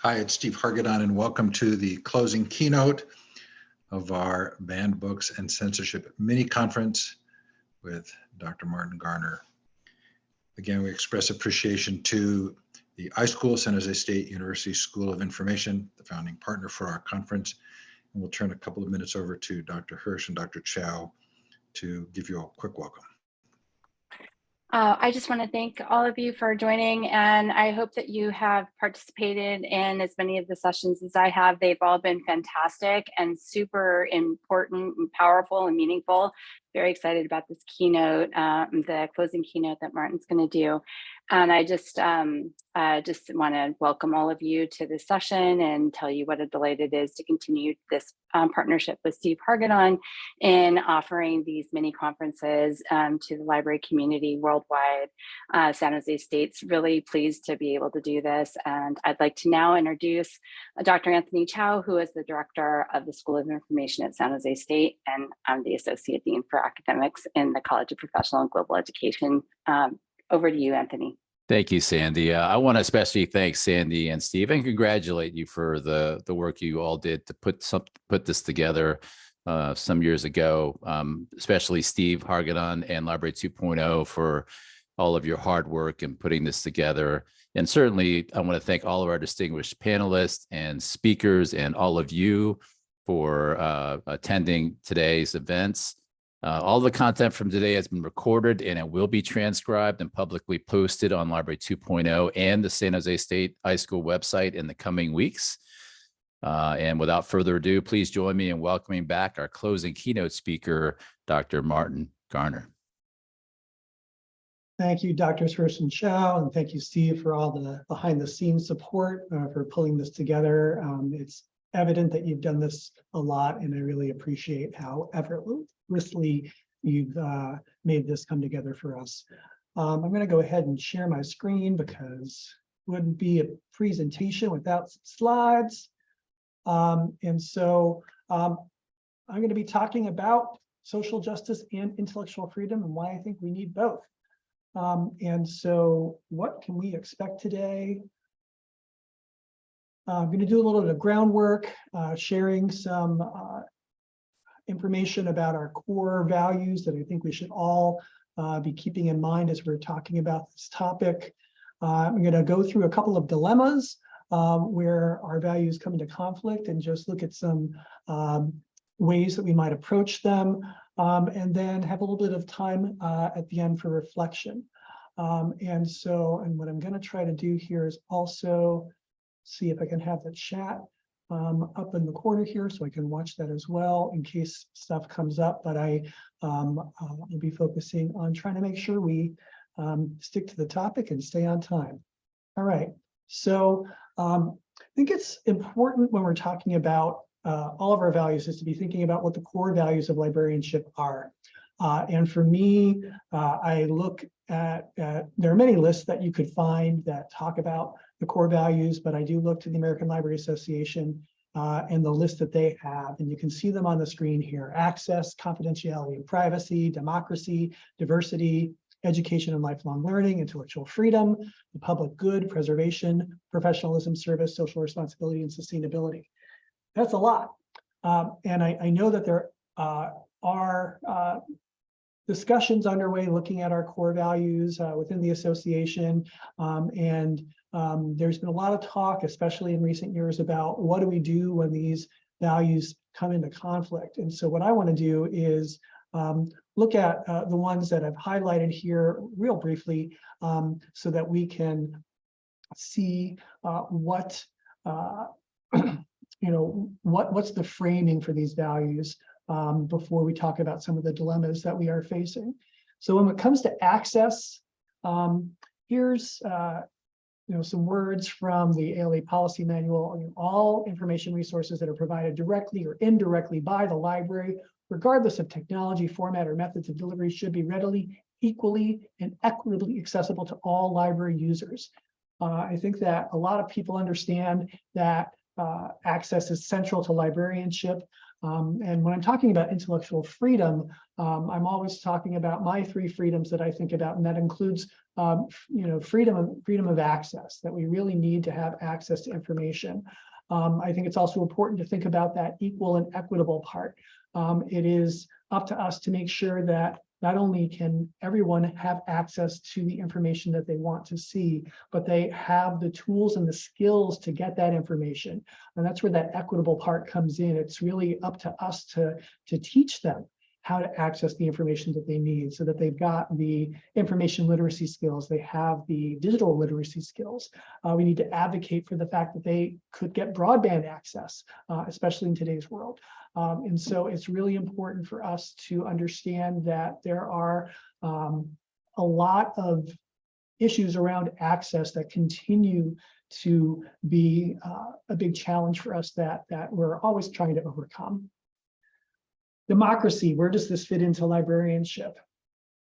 Hi, it's Steve Hargadon, and welcome to the closing keynote of our Banned Books and Censorship mini conference with Dr. Martin Garnar. Again, we express appreciation to the iSchool, San Jose State University School of Information, the founding partner for our conference. And we'll turn a couple of minutes over to Dr. Hirsch and Dr. Chow to give you a quick welcome. I just want to thank all of you for joining, and I hope that you have participated in as many of the sessions as I have. They've all been fantastic and super important and powerful and meaningful. Very excited about this keynote, the closing keynote that Martin's going to do. And I just want to welcome all of you to this session and tell you what a delight it is to continue this partnership with Steve Hargadon in offering these mini conferences to the library community worldwide. San Jose State's really pleased to be able to do this. And I'd like to now introduce Dr. Anthony Chow, who is the director of the School of Information at San Jose State, and I'm the Associate Dean for Academics in the College of Professional and Global Education. Over to you, Anthony. Thank you, Sandy. I want to especially thank Sandy and Steve and congratulate you for the work you all did to put this together some years ago, especially Steve Hargadon and Library 2.0 for all of your hard work in putting this together. And certainly, I want to thank all of our distinguished panelists and speakers and all of you for attending today's events. All the content from today has been recorded and it will be transcribed and publicly posted on Library 2.0 and the San Jose State iSchool website in the coming weeks. And without further ado, please join me in welcoming back our closing keynote speaker, Dr. Martin Garnar. Thank you, Drs. Hirsch and Chow, and thank you, Steve, for all the behind-the-scenes support for pulling this together. It's evident that you've done this a lot, and I really appreciate how effortlessly you've made this come together for us. I'm going to go ahead and share my screen because it wouldn't be a presentation without some slides. And so I'm going to be talking about social justice and intellectual freedom and why I think we need both. And so what can we expect today? I'm going to do a little bit of groundwork, sharing some information about our core values that I think we should all be keeping in mind as we're talking about this topic. I'm going to go through a couple of dilemmas where our values come into conflict and just look at some ways that we might approach them, and then have a little bit of time at the end for reflection. And what I'm going to try to do here is also see if I can have the chat up in the corner here so I can watch that as well in case stuff comes up, but I'll be focusing on trying to make sure we stick to the topic and stay on time. All right, so I think it's important when we're talking about all of our values is to be thinking about what the core values of librarianship are. And for me, I look at, there are many lists that you could find that talk about the core values, but I do look to the American Library Association and the list that they have, and you can see them on the screen here: access, confidentiality and privacy, democracy, diversity, education and lifelong learning, intellectual freedom, the public good, preservation, professionalism, service, social responsibility, and sustainability. That's a lot. And I know that there are discussions underway looking at our core values within the association. There's been a lot of talk, especially in recent years, about what do we do when these values come into conflict. And so what I want to do is look at the ones that I've highlighted here real briefly so that we can see what what's the framing for these values before we talk about some of the dilemmas that we are facing. So when it comes to access, here's some words from the ALA policy manual. All information resources that are provided directly or indirectly by the library, regardless of technology, format, or methods of delivery, should be readily, equally, and equitably accessible to all library users. I think that a lot of people understand that access is central to librarianship. And when I'm talking about intellectual freedom, I'm always talking about my 3 freedoms that I think about, and that includes, freedom of access, that we really need to have access to information. I think it's also important to think about that equal and equitable part. It is up to us to make sure that not only can everyone have access to the information that they want to see, but they have the tools and the skills to get that information. And that's where that equitable part comes in. It's really up to us to teach them how to access the information that they need, so that they've got the information literacy skills, they have the digital literacy skills. We need to advocate for the fact that they could get broadband access, especially in today's world. And so it's really important for us to understand that there are a lot of issues around access that continue to be a big challenge for us that we're always trying to overcome. Democracy, where does this fit into librarianship?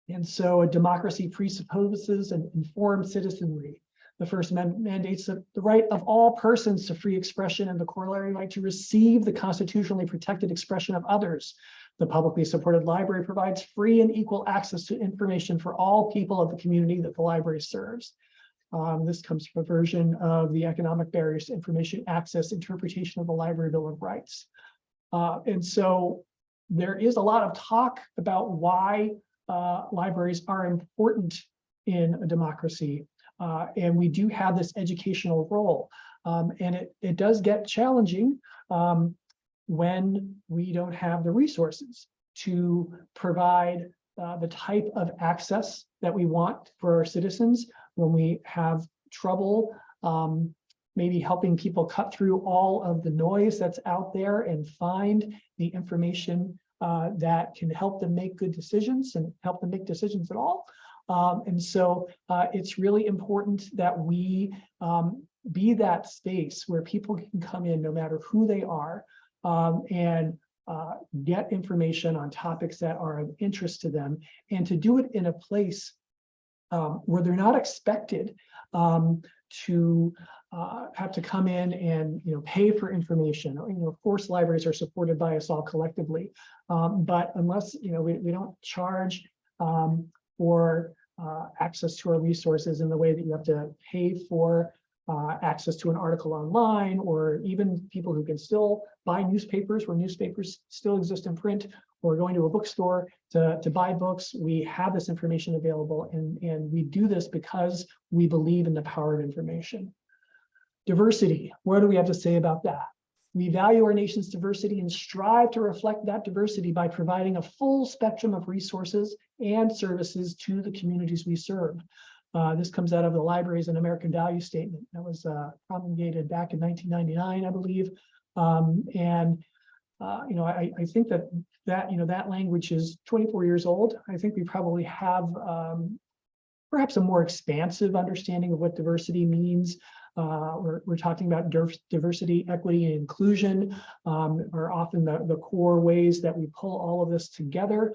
And so a democracy presupposes an informed citizenry. The First Amendment mandates the right of all persons to free expression and the corollary right to receive the constitutionally protected expression of others. The publicly supported library provides free and equal access to information for all people of the community that the library serves. This comes from a version of the Economic Barriers to Information Access interpretation of the Library Bill of Rights. And so there is a lot of talk about why libraries are important in a democracy. And we do have this educational role. And it does get challenging when we don't have the resources to provide the type of access that we want for our citizens, when we have trouble maybe helping people cut through all of the noise that's out there and find the information that can help them make good decisions and help them make decisions at all. And so it's really important that we be that space where people can come in no matter who they are and get information on topics that are of interest to them, and to do it in a place where they're not expected to have to come in and pay for information. Of course, libraries are supported by us all collectively, but unless we don't charge for access to our resources in the way that you have to pay for access to an article online, or even people who can still buy newspapers where newspapers still exist in print, or going to a bookstore to buy books. We have this information available, and we do this because we believe in the power of information. Diversity, what do we have to say about that? We value our nation's diversity and strive to reflect that diversity by providing a full spectrum of resources and services to the communities we serve. This comes out of the Libraries and American Value Statement that was promulgated back in 1999, I believe. I think that language is 24 years old. I think we probably have perhaps a more expansive understanding of what diversity means. We're talking about diversity, equity, and inclusion are often the core ways that we pull all of this together.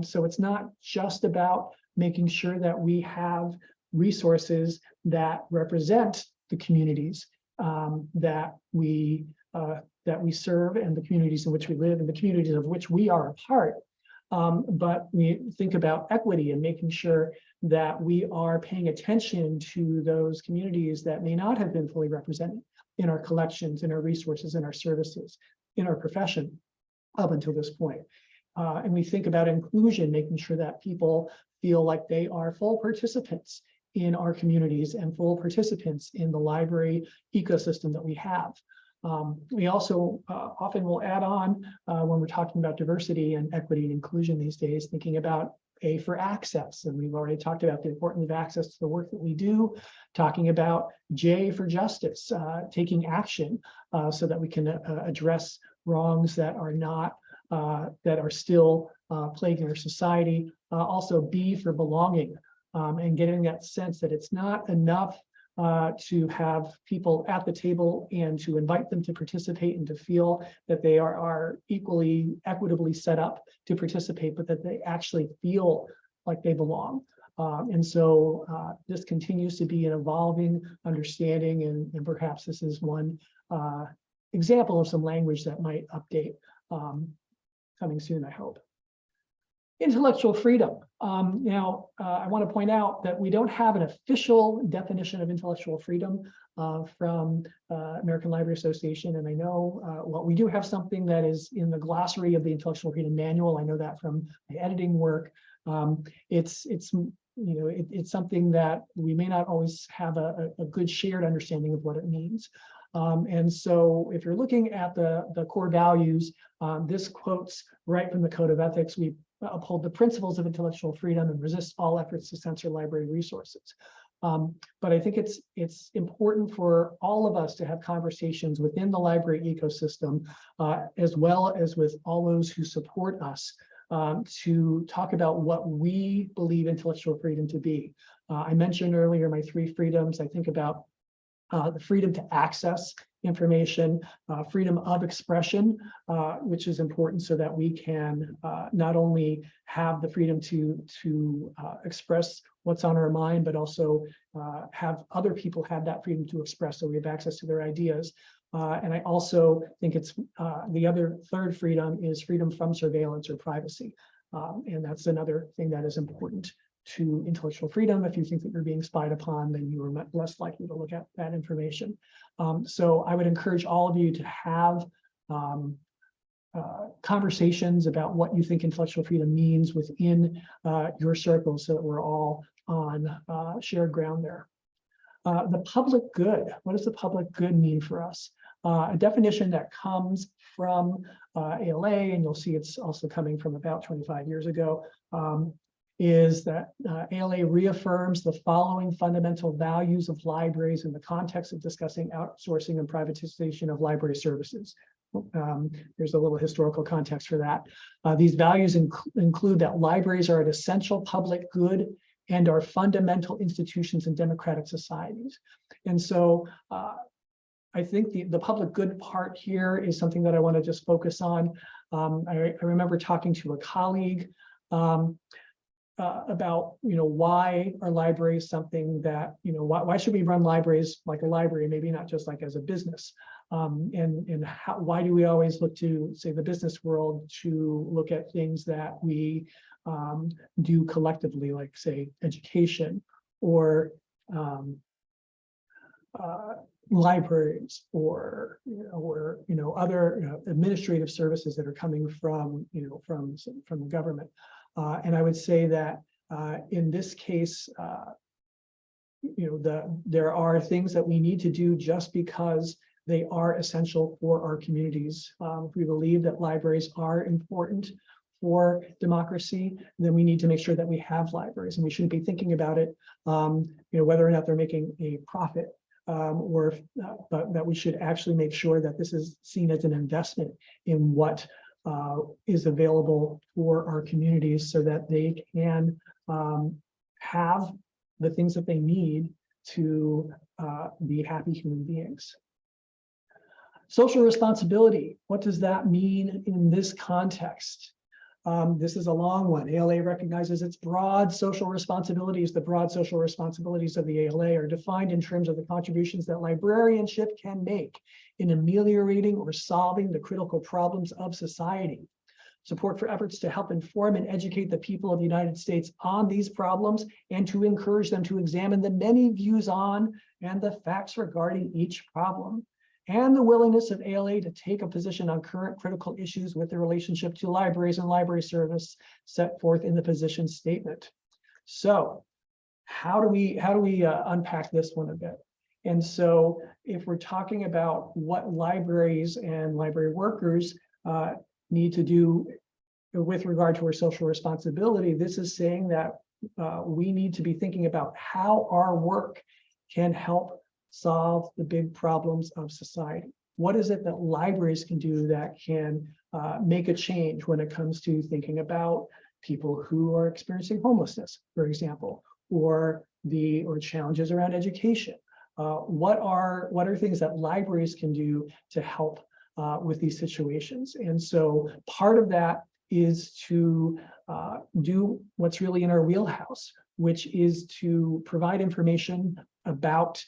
So it's not just about making sure that we have resources that represent the communities that we serve, and the communities in which we live, and the communities of which we are a part. But we think about equity and making sure that we are paying attention to those communities that may not have been fully represented in our collections, in our resources, in our services, in our profession up until this point. And we think about inclusion, making sure that people feel like they are full participants in our communities and full participants in the library ecosystem that we have. We also often will add on when we're talking about diversity and equity and inclusion these days, thinking about A for access. And we've already talked about the importance of access to the work that we do, talking about J for justice, taking action so that we can address wrongs that are not, that are still plaguing our society. Also B for belonging, and getting that sense that it's not enough to have people at the table and to invite them to participate and to feel that they are equitably set up to participate, but that they actually feel like they belong. And so this continues to be an evolving understanding, and perhaps this is one example of some language that might update coming soon, I hope. Intellectual freedom. Now, I want to point out that we don't have an official definition of intellectual freedom from American Library Association, and I know, well, we do have something that is in the glossary of the Intellectual Freedom Manual. I know that from my editing work. It's something that we may not always have a good shared understanding of what it means. And so if you're looking at the core values, this quotes right from the Code of Ethics. We uphold the principles of intellectual freedom and resist all efforts to censor library resources. But I think it's important for all of us to have conversations within the library ecosystem, as well as with all those who support us, to talk about what we believe intellectual freedom to be. I mentioned earlier my 3 freedoms. I think about the freedom to access information, freedom of expression, which is important so that we can not only have the freedom to express what's on our mind, but also have other people have that freedom to express, so we have access to their ideas. And I also think it's the other 3rd freedom is freedom from surveillance or privacy. And that's another thing that is important to intellectual freedom. If you think that you're being spied upon, then you are less likely to look at that information. So I would encourage all of you to have conversations about what you think intellectual freedom means within your circle, so that we're all on shared ground there. The public good. What does the public good mean for us? A definition that comes from ALA, and you'll see it's also coming from about 25 years ago, is that ALA reaffirms the following fundamental values of libraries in the context of discussing outsourcing and privatization of library services. There's a little historical context for that. These values include that libraries are an essential public good and are fundamental institutions in democratic societies. And so I think the public good part here is something that I want to just focus on. I remember talking to a colleague about, why are libraries something that, why should we run libraries like a library, maybe not just like as a business? And why do we always look to, say, the business world to look at things that we do collectively, like, say, education or libraries or other administrative services that are coming from from the government. And I would say that in this case, there are things that we need to do just because they are essential for our communities. If we believe that libraries are important for democracy, then we need to make sure that we have libraries, and we shouldn't be thinking about it, whether or not they're making a profit, but that we should actually make sure that this is seen as an investment in what is available for our communities, so that they can have the things that they need to be happy human beings. Social responsibility. What does that mean in this context? This is a long one. ALA recognizes its broad social responsibilities. The broad social responsibilities of the ALA are defined in terms of the contributions that librarianship can make in ameliorating or solving the critical problems of society. Support for efforts to help inform and educate the people of the United States on these problems, and to encourage them to examine the many views on and the facts regarding each problem, and the willingness of ALA to take a position on current critical issues with the relationship to libraries and library service set forth in the position statement. So how do we unpack this one a bit? And so if we're talking about what libraries and library workers need to do with regard to our social responsibility, this is saying that we need to be thinking about how our work can help solve the big problems of society. What is it that libraries can do that can make a change when it comes to thinking about people who are experiencing homelessness, for example, or challenges around education? What are things that libraries can do to help with these situations? And so part of that is to do what's really in our wheelhouse, which is to provide information about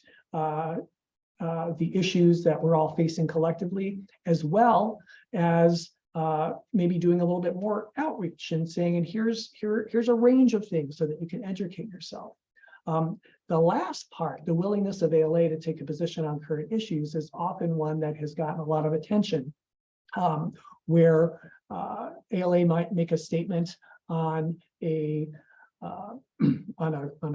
the issues that we're all facing collectively, as well as maybe doing a little bit more outreach and saying, and here's a range of things so that you can educate yourself. The last part, the willingness of ALA to take a position on current issues, is often one that has gotten a lot of attention, where ALA might make a statement on a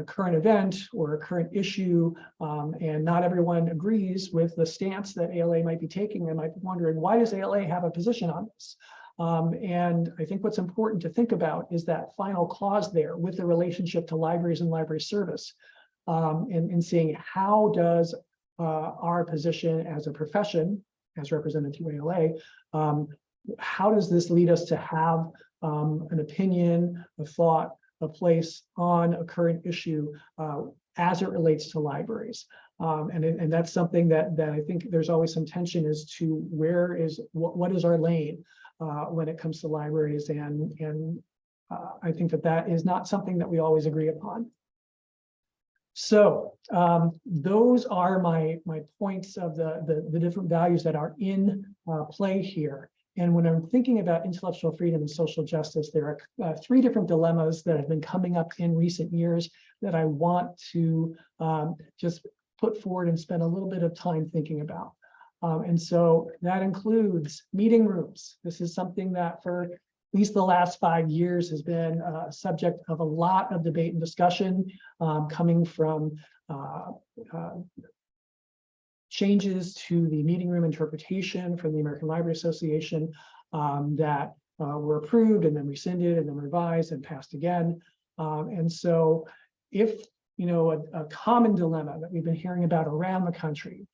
current event or a current issue, and not everyone agrees with the stance that ALA might be taking. They might be wondering, why does ALA have a position on this? And I think what's important to think about is that final clause there with the relationship to libraries and library service, and seeing how does our position as a profession, as represented through ALA, how does this lead us to have an opinion, a thought, a place on a current issue as it relates to libraries. And that's something that I think there's always some tension as to what is our lane when it comes to libraries. And I think that is not something that we always agree upon. So those are my points of the different values that are in play here. And when I'm thinking about intellectual freedom and social justice, there are three different dilemmas that have been coming up in recent years that I want to just put forward and spend a little bit of time thinking about. And so that includes meeting rooms. This is something that for at least the last 5 years has been a subject of a lot of debate and discussion, coming from changes to the meeting room interpretation from the American Library Association that were approved and then rescinded and then revised and passed again. And so if, a common dilemma that we've been hearing about around the country,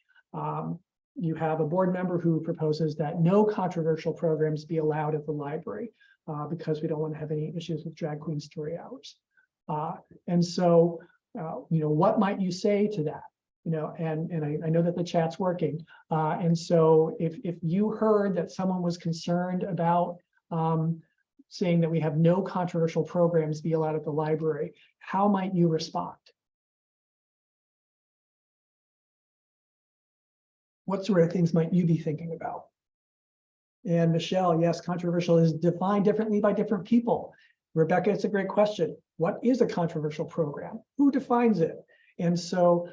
you have a board member who proposes that no controversial programs be allowed at the library because we don't want to have any issues with drag queen story hours. And so, what might you say to that? And I know that the chat's working. And so if you heard that someone was concerned about saying that we have no controversial programs be allowed at the library, how might you respond? What sort of things might you be thinking about? And Michelle, yes, controversial is defined differently by different people. Rebecca, it's a great question. What is a controversial program? Who defines it? And so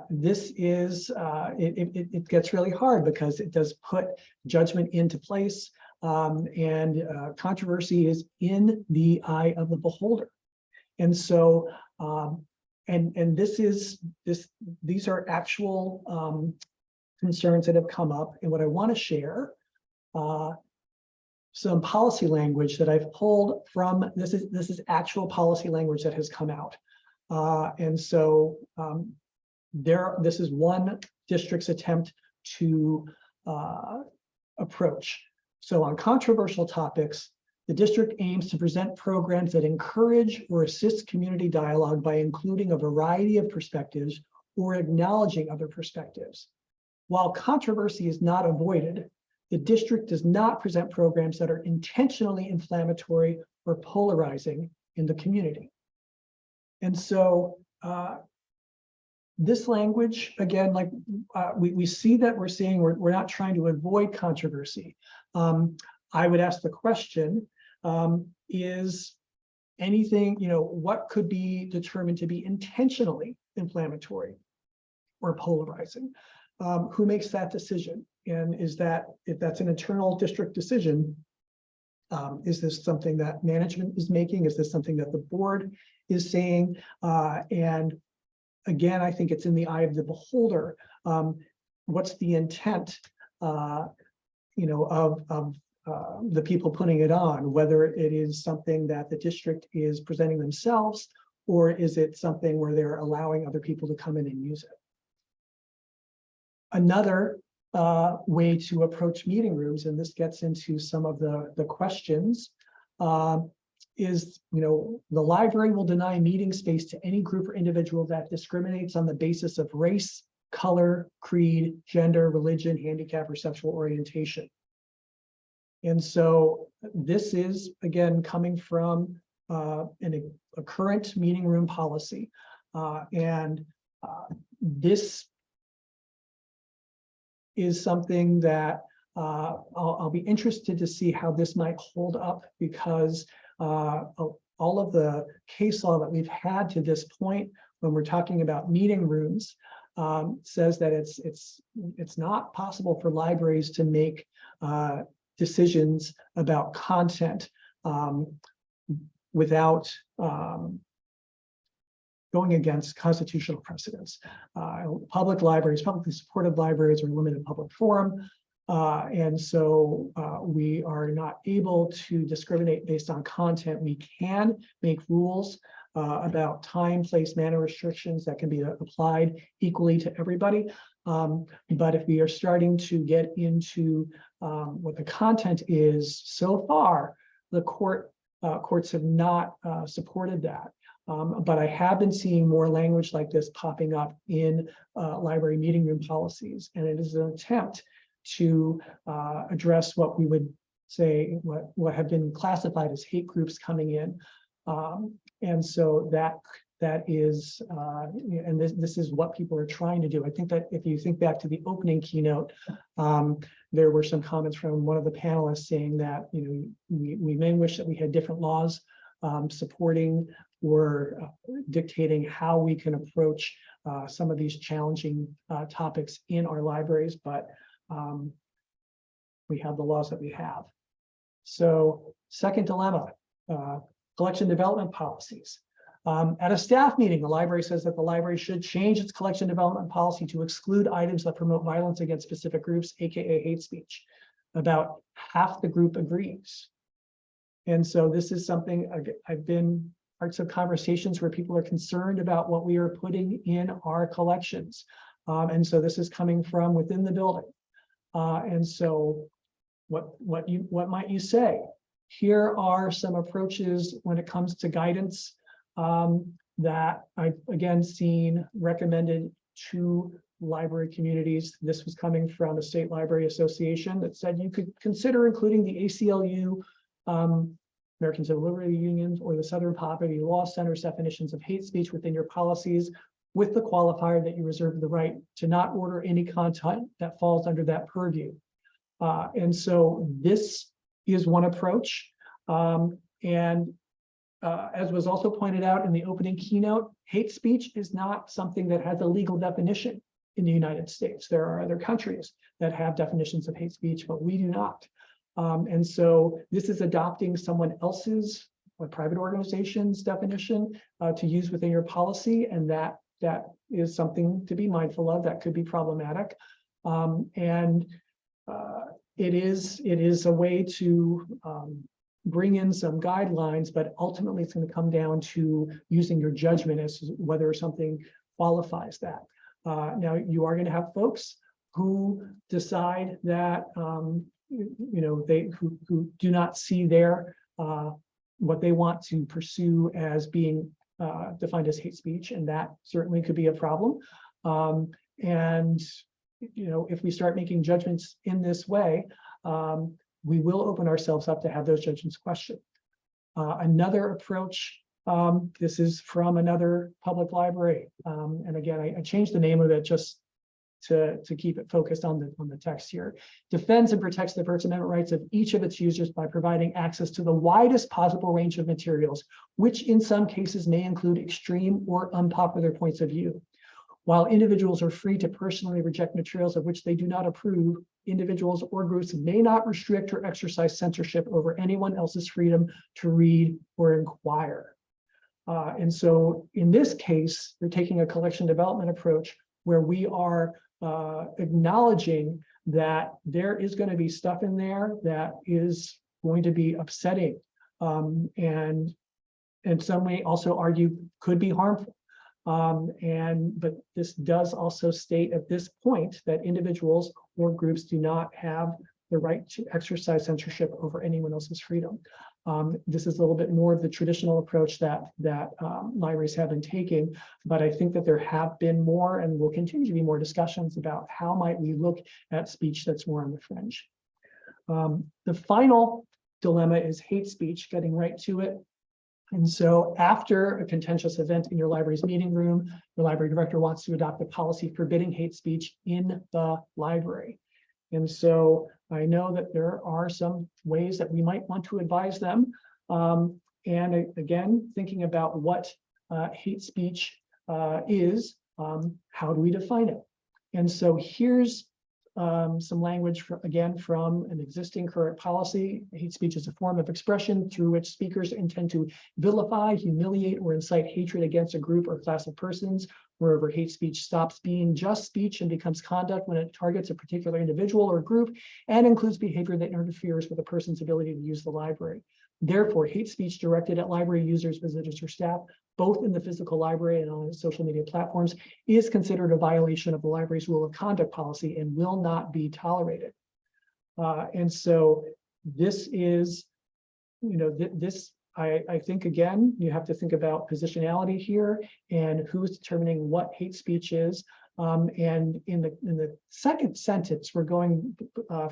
this is, it gets really hard because it does put judgment into place, and controversy is in the eye of the beholder. And so, and these are actual concerns that have come up. And what I want to share, some policy language that I've pulled from, this is actual policy language that has come out. And so this is one district's attempt to approach. So on controversial topics, the district aims to present programs that encourage or assist community dialogue by including a variety of perspectives or acknowledging other perspectives. While controversy is not avoided, the district does not present programs that are intentionally inflammatory or polarizing in the community. And so this language, again, like we see that we're not trying to avoid controversy. I would ask the question, is anything, what could be determined to be intentionally inflammatory or polarizing? Who makes that decision? And is that, if that's an internal district decision, is this something that management is making? Is this something that the board is saying? And again, I think it's in the eye of the beholder. What's the intent, of the people putting it on, whether it is something that the district is presenting themselves, or is it something where they're allowing other people to come in and use it? Another way to approach meeting rooms, and this gets into some of the questions, is, the library will deny meeting space to any group or individual that discriminates on the basis of race, color, creed, gender, religion, handicap, or sexual orientation. And so this is, again, coming from a current meeting room policy. This is something that I'll be interested to see how this might hold up, because all of the case law that we've had to this point when we're talking about meeting rooms says that it's not possible for libraries to make decisions about content without going against constitutional precedents. Public libraries, publicly supported libraries, are limited public forum. And so we are not able to discriminate based on content. We can make rules about time, place, manner restrictions that can be applied equally to everybody. But if we are starting to get into what the content is, so far, the courts have not supported that. But I have been seeing more language like this popping up in library meeting room policies, and it is an attempt to address what we would say, what have been classified as hate groups coming in. And so that is, and this is what people are trying to do. I think that if you think back to the opening keynote, there were some comments from one of the panelists saying that, we may wish that we had different laws supporting or dictating how we can approach some of these challenging topics in our libraries, but we have the laws that we have. So, second dilemma, collection development policies. At a staff meeting, the library says that the library should change its collection development policy to exclude items that promote violence against specific groups, aka hate speech. About half the group agrees. And so this is something I've been parts of conversations where people are concerned about what we are putting in our collections. And so this is coming from within the building. And so what might you say? Here are some approaches when it comes to guidance that I've again seen recommended to library communities. This was coming from a state library association that said you could consider including the ACLU, American Civil Liberties Union, or the Southern Poverty Law Center's definitions of hate speech within your policies, with the qualifier that you reserve the right to not order any content that falls under that purview. And so this is one approach. As was also pointed out in the opening keynote, hate speech is not something that has a legal definition in the United States. There are other countries that have definitions of hate speech, but we do not. And so this is adopting someone else's, a private organization's definition to use within your policy, and that is something to be mindful of. That could be problematic. It is a way to bring in some guidelines, but ultimately it's going to come down to using your judgment as to whether something qualifies that. Now, you are going to have folks who decide that who do not see their what they want to pursue as being defined as hate speech, and that certainly could be a problem. If we start making judgments in this way, we will open ourselves up to have those judgments questioned. Another approach, this is from another public library, and again, I changed the name of it just to keep it focused on the text here. Defends and protects the First Amendment rights of each of its users by providing access to the widest possible range of materials, which in some cases may include extreme or unpopular points of view. While individuals are free to personally reject materials of which they do not approve, individuals or groups may not restrict or exercise censorship over anyone else's freedom to read or inquire. And so in this case, we're taking a collection development approach where we are acknowledging that there is going to be stuff in there that is going to be upsetting, and some may also argue could be harmful. But this does also state at this point that individuals or groups do not have the right to exercise censorship over anyone else's freedom. This is a little bit more of the traditional approach that libraries have been taking, but I think that there have been more and will continue to be more discussions about how might we look at speech that's more on the fringe. The final dilemma is hate speech, getting right to it. And so after a contentious event in your library's meeting room, the library director wants to adopt a policy forbidding hate speech in the library. And so I know that there are some ways that we might want to advise them. And again, thinking about what hate speech is, how do we define it? And so here's some language, again, from an existing current policy. Hate speech is a form of expression through which speakers intend to vilify, humiliate, or incite hatred against a group or class of persons. Wherever hate speech stops being just speech and becomes conduct when it targets a particular individual or group and includes behavior that interferes with a person's ability to use the library. Therefore, hate speech directed at library users, visitors, or staff, both in the physical library and on social media platforms, is considered a violation of the library's rule of conduct policy and will not be tolerated. And so this is, I think, again, you have to think about positionality here and who is determining what hate speech is. And in the second sentence, we're going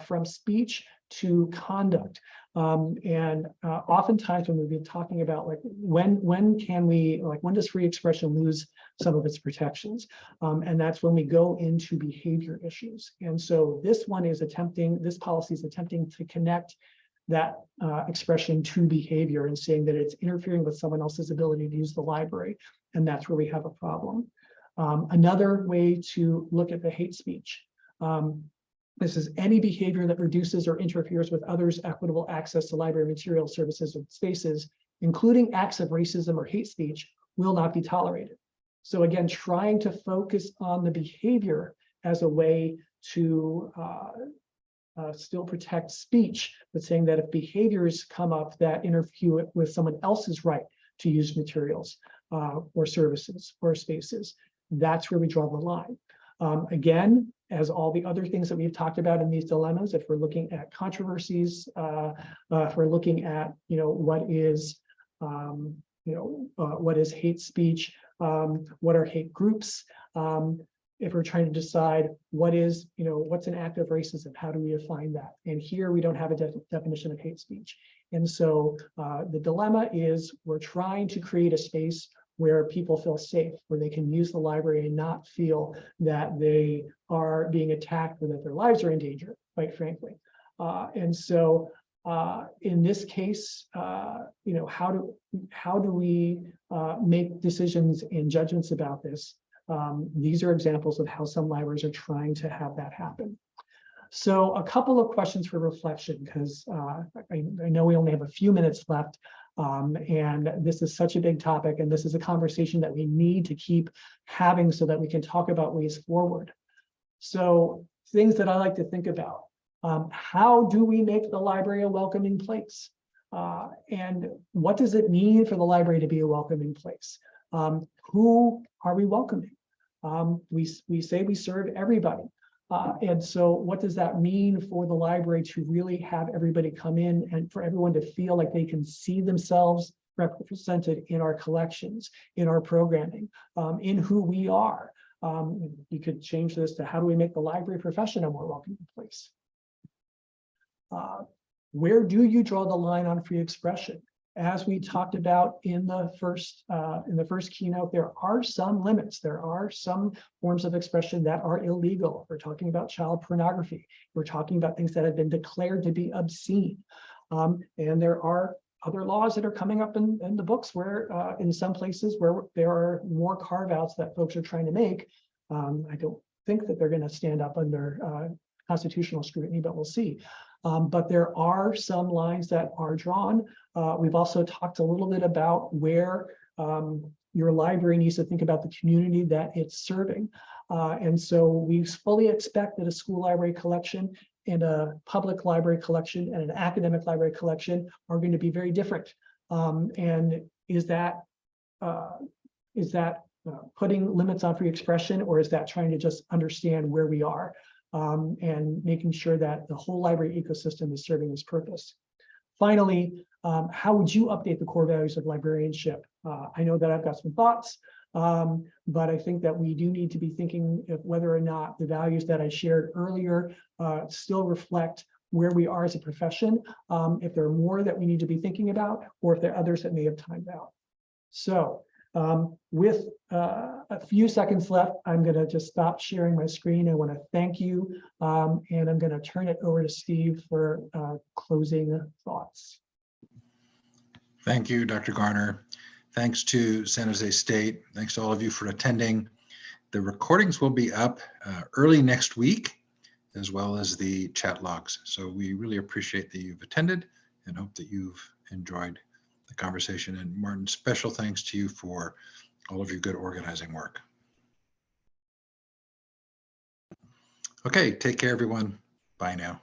from speech to conduct. And oftentimes when we've been talking about like when can we, like when does free expression lose some of its protections? And that's when we go into behavior issues. And so this policy is attempting to connect that expression to behavior and saying that it's interfering with someone else's ability to use the library. And that's where we have a problem. Another way to look at the hate speech. This is any behavior that reduces or interferes with others' equitable access to library materials, services, or spaces, including acts of racism or hate speech, will not be tolerated. So again, trying to focus on the behavior as a way to still protect speech, but saying that if behaviors come up that interfere with someone else's right to use materials or services or spaces, that's where we draw the line. Again, as all the other things that we've talked about in these dilemmas, if we're looking at controversies, if we're looking at, what is hate speech, what are hate groups, if we're trying to decide what is, what's an act of racism, how do we define that? And here we don't have a definition of hate speech. And so the dilemma is we're trying to create a space where people feel safe, where they can use the library and not feel that they are being attacked or that their lives are in danger, quite frankly. And so in this case, how do we make decisions and judgments about this? These are examples of how some libraries are trying to have that happen. So a couple of questions for reflection, because I know we only have a few minutes left. And this is such a big topic, and this is a conversation that we need to keep having so that we can talk about ways forward. So things that I like to think about, how do we make the library a welcoming place? And what does it mean for the library to be a welcoming place? Who are we welcoming? We say we serve everybody. And so what does that mean for the library to really have everybody come in and for everyone to feel like they can see themselves represented in our collections, in our programming, in who we are? You could change this to how do we make the library profession a more welcoming place? Where do you draw the line on free expression? As we talked about in the first keynote, there are some limits. There are some forms of expression that are illegal. We're talking about child pornography. We're talking about things that have been declared to be obscene. And there are other laws that are coming up in the books where in some places where there are more carve-outs that folks are trying to make. I don't think that they're going to stand up under constitutional scrutiny, but we'll see. But there are some lines that are drawn. We've also talked a little bit about where your library needs to think about the community that it's serving. And so we fully expect that a school library collection and a public library collection and an academic library collection are going to be very different. And is that putting limits on free expression, or is that trying to just understand where we are? And making sure that the whole library ecosystem is serving its purpose. Finally, how would you update the core values of librarianship? I know that I've got some thoughts, but I think that we do need to be thinking of whether or not the values that I shared earlier still reflect where we are as a profession, if there are more that we need to be thinking about, or if there are others that may have timed out. So With a few seconds left, I'm going to just stop sharing my screen. I want to thank you, and I'm going to turn it over to Steve for closing thoughts. Thank you, Dr. Garnar. Thanks to San Jose State. Thanks to all of you for attending. The recordings will be up early next week, as well as the chat logs. So we really appreciate that you've attended and hope that you've enjoyed the conversation. And Martin, special thanks to you for all of your good organizing work. Okay, take care, everyone. Bye now.